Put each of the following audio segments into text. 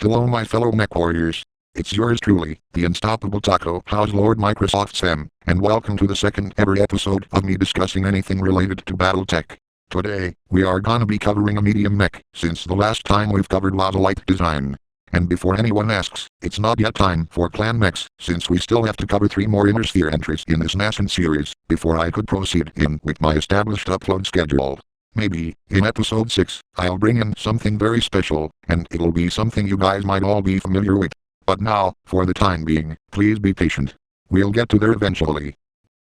Hello my fellow mech warriors. It's yours truly, the unstoppable Taco House Lord Microsoft Sam, and welcome to the second ever episode of me discussing anything related to BattleTech. Today, we are gonna be covering a medium mech, since the last time we've covered was a light design. And before anyone asks, it's not yet time for clan mechs, since we still have to cover 3 more Inner Sphere entries in this nascent series, before I could proceed in with my established upload schedule. Maybe, in episode 6, I'll bring in something very special, and it'll be something you guys might all be familiar with. But now, for the time being, please be patient. We'll get to there eventually.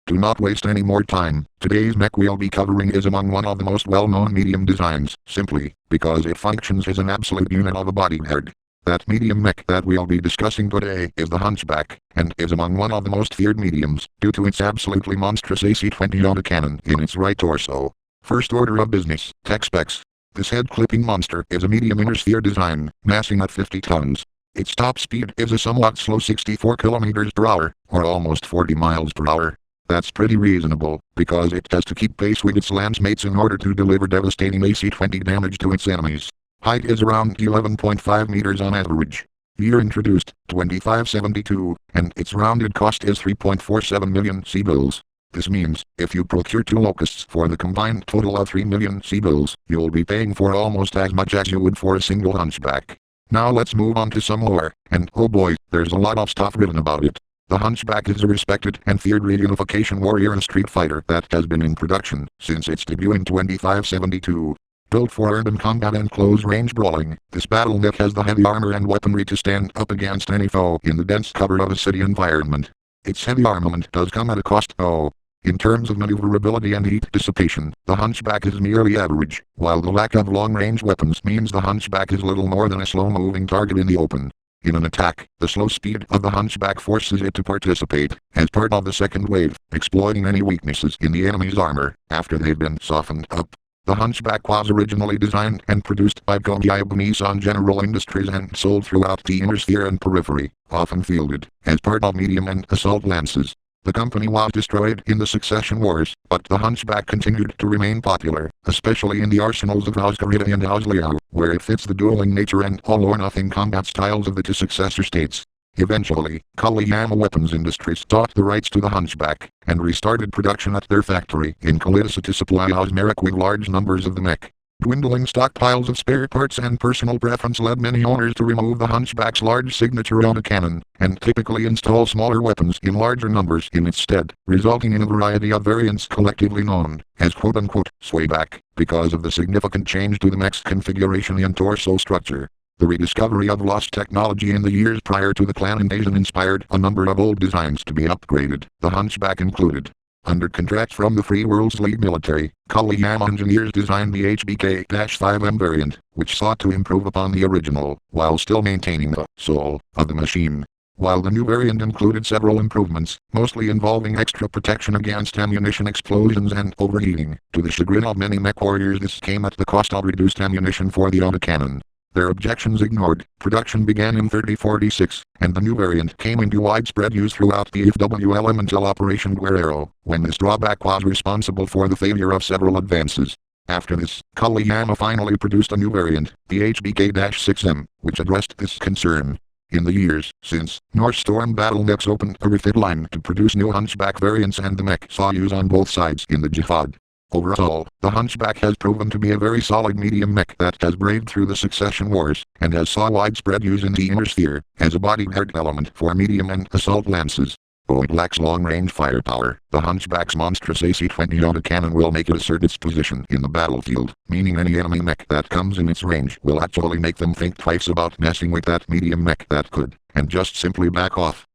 Do not waste any more time. Today's mech we'll be covering is among one of the most well-known medium designs, simply because it functions as an absolute unit of a bodyguard. That medium mech that we'll be discussing today is the Hunchback, and is among one of the most feared mediums, due to its absolutely monstrous AC-20 autocannon in its right torso. First order of business, tech specs. This head-clipping monster is a medium inner sphere design, massing at 50 tons. Its top speed is a somewhat slow 64 km per hour, or almost 40 miles per hour. That's pretty reasonable, because it has to keep pace with its lancemates in order to deliver devastating AC-20 damage to its enemies. Height is around 11.5 meters on average. Year introduced, 2572, and its rounded cost is 3.47 million C-bills. This means, if you procure 2 locusts for the combined total of 3 million C-bills, you'll be paying for almost as much as you would for a single Hunchback. Now let's move on to some lore, and oh boy, there's a lot of stuff written about it. The Hunchback is a respected and feared reunification warrior and street fighter that has been in production since its debut in 2572. Built for urban combat and close-range brawling, this battle mech has the heavy armor and weaponry to stand up against any foe in the dense cover of a city environment. Its heavy armament does come at a cost though. In terms of maneuverability and heat dissipation, the Hunchback is merely average, while the lack of long-range weapons means the Hunchback is little more than a slow-moving target in the open. In an attack, the slow speed of the Hunchback forces it to participate, as part of the second wave, exploiting any weaknesses in the enemy's armor, after they've been softened up. The Hunchback was originally designed and produced by Nissan General Industries and sold throughout the Inner Sphere and Periphery, often fielded as part of medium and assault lances. The company was destroyed in the Succession Wars, but the Hunchback continued to remain popular, especially in the arsenals of House Garita and House Liao, where it fits the dueling nature and all-or-nothing combat styles of the 2 successor states. Eventually, Kaliyama Weapons Industries bought the rights to the Hunchback, and restarted production at their factory in Kalidasa to supply House Merrick with large numbers of the mech. Dwindling stockpiles of spare parts and personal preference led many owners to remove the Hunchback's large signature autocannon, and typically install smaller weapons in larger numbers in its stead, resulting in a variety of variants collectively known as quote-unquote swayback, because of the significant change to the mech's configuration and torso structure. The rediscovery of lost technology in the years prior to the clan invasion inspired a number of old designs to be upgraded, the Hunchback included. Under contract from the Free World's League military, Kaliyama engineers designed the HBK-5M variant, which sought to improve upon the original, while still maintaining the soul of the machine. While the new variant included several improvements, mostly involving extra protection against ammunition explosions and overheating, to the chagrin of many mech warriors this came at the cost of reduced ammunition for the autocannon. Their objections ignored, production began in 3046, and the new variant came into widespread use throughout the FWLM until Operation Guerrero, when this drawback was responsible for the failure of several advances. After this, Kaliyama finally produced a new variant, the HBK-6M, which addressed this concern. In the years since, North Storm Battle Mechs opened a refit line to produce new Hunchback variants, and the mech saw use on both sides in the jihad. Overall, the Hunchback has proven to be a very solid medium mech that has braved through the Succession Wars, and has saw widespread use in the Inner Sphere, as a bodyguard element for medium and assault lances. Though it lacks long-range firepower, the Hunchback's monstrous AC-20 autocannon will make it assert its position in the battlefield, meaning any enemy mech that comes in its range will actually make them think twice about messing with that medium mech that could, and just simply back off.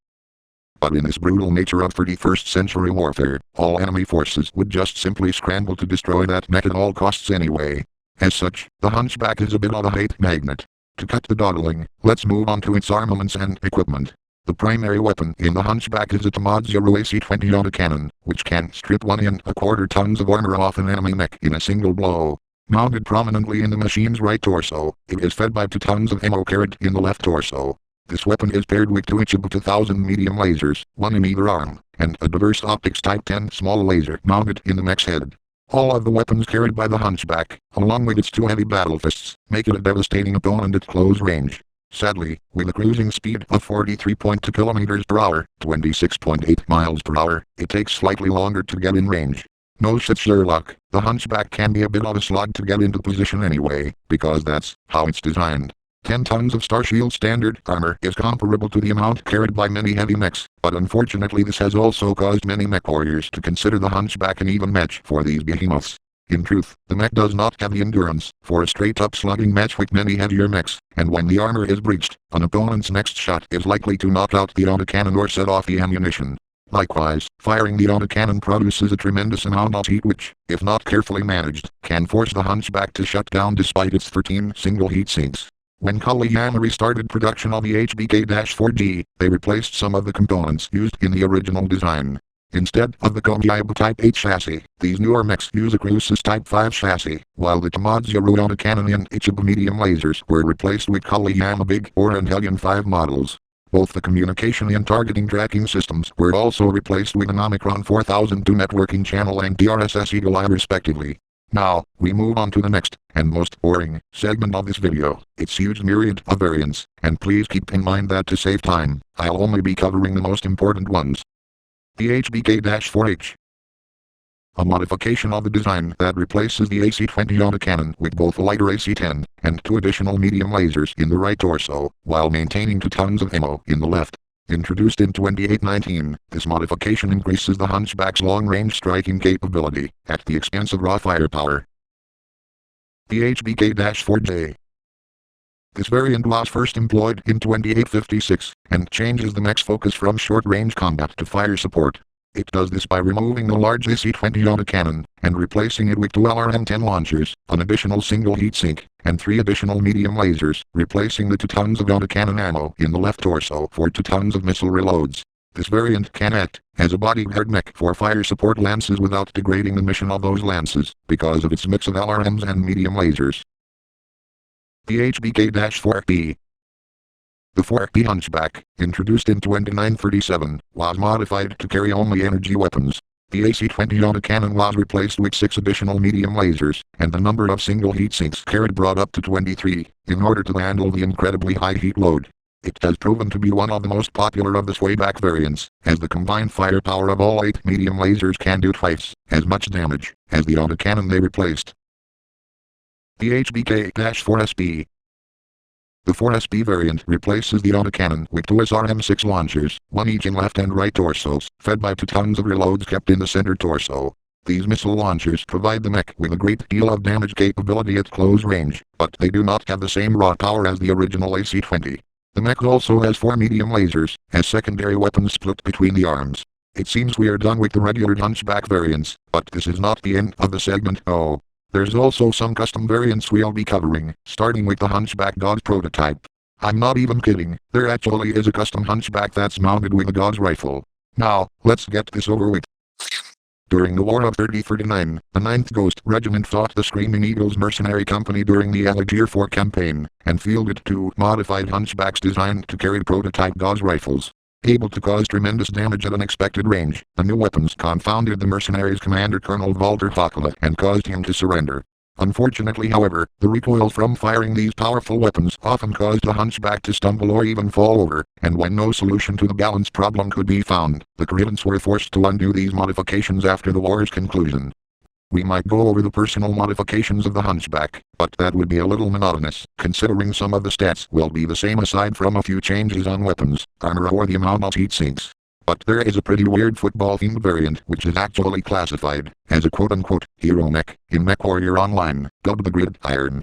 But in this brutal nature of 31st century warfare, all enemy forces would just simply scramble to destroy that mech at all costs anyway. As such, the Hunchback is a bit of a hate magnet. To cut the dawdling, let's move on to its armaments and equipment. The primary weapon in the Hunchback is a Tamad-0 AC-20 autocannon, which can strip 1¼ tons of armor off an enemy mech in a single blow. Mounted prominently in the machine's right torso, it is fed by 2 tons of ammo carried in the left torso. This weapon is paired with 2 Ichibu 2000 medium lasers, 1 in either arm, and a diverse optics Type 10 small laser mounted in the mech's head. All of the weapons carried by the Hunchback, along with its 2 heavy battle fists, make it a devastating opponent at close range. Sadly, with a cruising speed of 43.2 kilometers per hour, 26.8 miles per hour, it takes slightly longer to get in range. No shit, Sherlock, the Hunchback can be a bit of a slog to get into position anyway, because that's how it's designed. 10 tons of Starshield standard armor is comparable to the amount carried by many heavy mechs, but unfortunately this has also caused many mech warriors to consider the Hunchback an even match for these behemoths. In truth, the mech does not have the endurance for a straight-up slugging match with many heavier mechs, and when the armor is breached, an opponent's next shot is likely to knock out the autocannon or set off the ammunition. Likewise, firing the autocannon produces a tremendous amount of heat which, if not carefully managed, can force the Hunchback to shut down despite its 13 single heat sinks. When Kolyama restarted production of the HBK-4G, they replaced some of the components used in the original design. Instead of the Kolyama Type 8 chassis, these newer mechs use a Crucis Type 5 chassis, while the Tomatsuru autocannon and Ichiba medium lasers were replaced with Kolyama Big Or and Hellion 5 models. Both the communication and targeting tracking systems were also replaced with an Omicron 4002 networking channel and DRSS Eagle Eye respectively. Now, we move on to the next, and most boring, segment of this video. Its huge myriad of variants, and please keep in mind that to save time, I'll only be covering the most important ones. The HBK-4H. A modification of the design that replaces the AC-20 autocannon with both a lighter AC-10 and 2 additional medium lasers in the right torso, while maintaining 2 tons of ammo in the left. Introduced in 2819, this modification increases the Hunchback's long-range striking capability, at the expense of raw firepower. The HBK-4J. This variant was first employed in 2856, and changes the mech's focus from short-range combat to fire support. It does this by removing the large AC-20 autocannon, and replacing it with 2 LRM-10 launchers, an additional single heatsink, and 3 additional medium lasers, replacing the 2 tons of autocannon ammo in the left torso for 2 tons of missile reloads. This variant can act as a bodyguard mech for fire support lances without degrading the mission of those lances, because of its mix of LRMs and medium lasers. The HBK-4B. The 4B Hunchback, introduced in 2937, was modified to carry only energy weapons. The AC-20 autocannon was replaced with 6 additional medium lasers, and the number of single heatsinks carried brought up to 23, in order to handle the incredibly high heat load. It has proven to be one of the most popular of the swayback variants, as the combined firepower of all 8 medium lasers can do twice as much damage as the autocannon they replaced. The HBK-4SB. The 4SB variant replaces the autocannon with 2 SRM-6 launchers, 1 each in left and right torsos, fed by 2 tons of reloads kept in the center torso. These missile launchers provide the mech with a great deal of damage capability at close range, but they do not have the same raw power as the original AC-20. The mech also has 4 medium lasers, as secondary weapons split between the arms. It seems we are done with the regular Hunchback variants, but this is not the end of the segment. Oh. There's also some custom variants we'll be covering, starting with the Hunchback Gauss prototype. I'm not even kidding, there actually is a custom Hunchback that's mounted with a Gauss rifle. Now, let's get this over with. During the War of 3039, the 9th Ghost Regiment fought the Screaming Eagles Mercenary Company during the Algiers IV campaign, and fielded 2 modified Hunchbacks designed to carry prototype Gauss rifles. Able to cause tremendous damage at unexpected range, the new weapons confounded the mercenaries' commander Colonel Walter Hakala and caused him to surrender. Unfortunately, however, the recoil from firing these powerful weapons often caused the Hunchback to stumble or even fall over, and when no solution to the balance problem could be found, the Koreans were forced to undo these modifications after the war's conclusion. We might go over the personal modifications of the Hunchback, but that would be a little monotonous, considering some of the stats will be the same aside from a few changes on weapons, armor or the amount of heatsinks. But there is a pretty weird football-themed variant which is actually classified as a quote-unquote hero mech in MechWarrior Online, dubbed the Gridiron.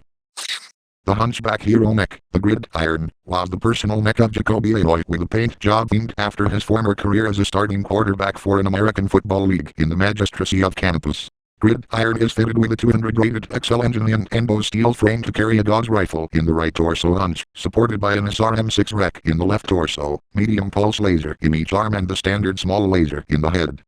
The Hunchback Hero Mech, the Gridiron, was the personal mech of Jacoby Aloy with a paint job themed after his former career as a starting quarterback for an American football league in the Magistracy of Campus. Gridiron is fitted with a 200-rated XL engine and embossed steel frame to carry a Gauss rifle in the right torso hunch, supported by an SRM-6 rec in the left torso, medium pulse laser in each arm and the standard small laser in the head.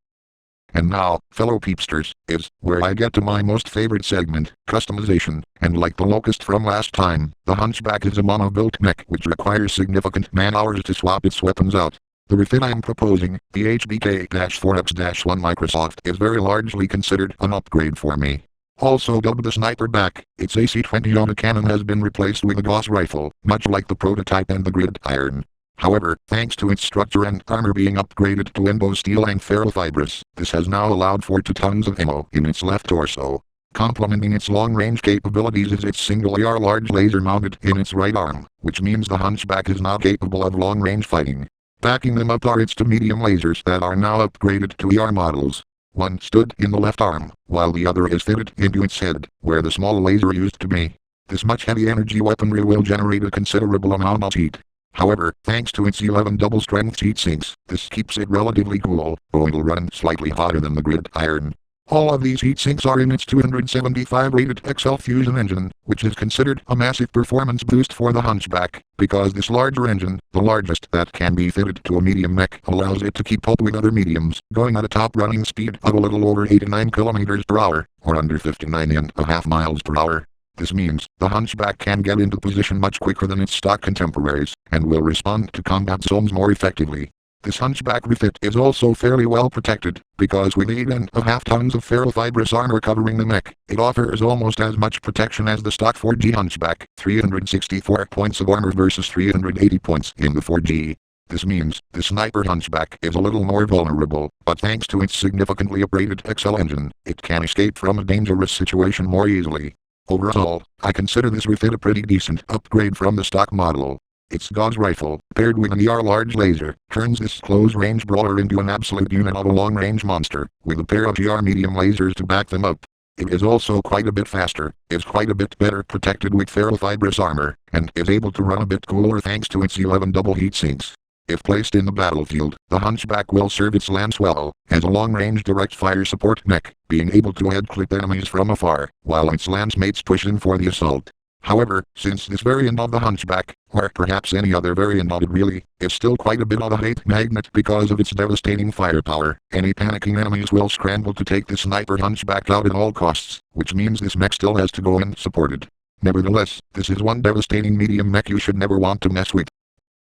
And now, fellow peepsters, is where I get to my most favorite segment, customization, and like the Locust from last time, the Hunchback is a mono-built mech which requires significant man-hours to swap its weapons out. The refit I am proposing, the HBK-4X-1 Microsoft, is very largely considered an upgrade for me. Also dubbed the Sniper Back, its AC-20 autocannon has been replaced with a Gauss rifle, much like the prototype and the Gridiron. However, thanks to its structure and armor being upgraded to Embo steel and ferrofibrous, this has now allowed for 2 tons of ammo in its left torso. Complementing its long-range capabilities is its single AR large laser mounted in its right arm, which means the Hunchback is now capable of long-range fighting. Backing them up are its 2 medium lasers that are now upgraded to AR models. One stood in the left arm, while the other is fitted into its head, where the small laser used to be. This much heavy energy weaponry will generate a considerable amount of heat. However, thanks to its 11 double-strength heat sinks, this keeps it relatively cool, though it'll run slightly hotter than the Gridiron. All of these heat sinks are in its 275 rated XL fusion engine, which is considered a massive performance boost for the Hunchback, because this larger engine, the largest that can be fitted to a medium mech, allows it to keep up with other mediums, going at a top running speed of a little over 89 km per hour, or under 59.5 miles per hour. This means the Hunchback can get into position much quicker than its stock contemporaries, and will respond to combat zones more effectively. This Hunchback refit is also fairly well protected, because with 8.5 tons of ferrofibrous armor covering the mech, it offers almost as much protection as the stock 4G Hunchback, 364 points of armor versus 380 points in the 4G. This means the Sniper Hunchback is a little more vulnerable, but thanks to its significantly upgraded XL engine, it can escape from a dangerous situation more easily. Overall, I consider this refit a pretty decent upgrade from the stock model. Its Gauss rifle, paired with an AR large laser, turns this close-range brawler into an absolute unit of a long-range monster, with a pair of GR medium lasers to back them up. It is also quite a bit faster, is quite a bit better protected with ferrofibrous armor, and is able to run a bit cooler thanks to its 11 double heat sinks. If placed in the battlefield, the Hunchback will serve its lance well, as a long-range direct-fire support mech, being able to head-clip enemies from afar, while its lance mates push in for the assault. However, since this variant of the Hunchback, or perhaps any other variant of it really, is still quite a bit of a hate magnet because of its devastating firepower, any panicking enemies will scramble to take the Sniper Hunchback out at all costs, which means this mech still has to go unsupported. Nevertheless, this is one devastating medium mech you should never want to mess with.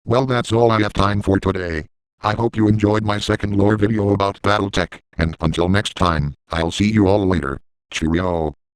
Well, that's all I have time for today. I hope you enjoyed my second lore video about BattleTech, and until next time, I'll see you all later. Cheerio.